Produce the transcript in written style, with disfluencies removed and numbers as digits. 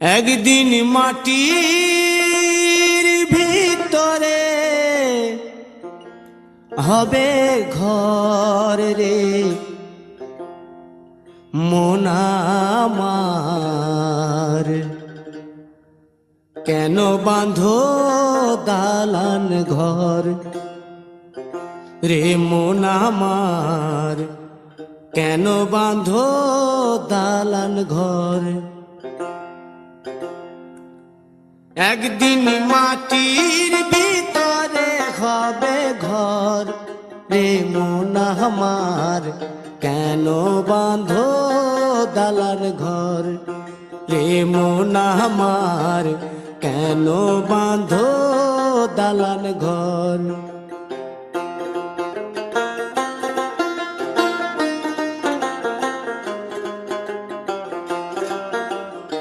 একদিন মাটির ভিতরে হবে ঘর রে মন আমার, কেন বাঁধো দালান ঘর রে মন আমার, কেন বাঁধো দালান ঘর। একদিন মাটির ভিতরে হবে ঘর রে মন আমার, কেন বাঁধো দালান ঘর রে মন আমার, কেন বাঁধো দালান ঘর।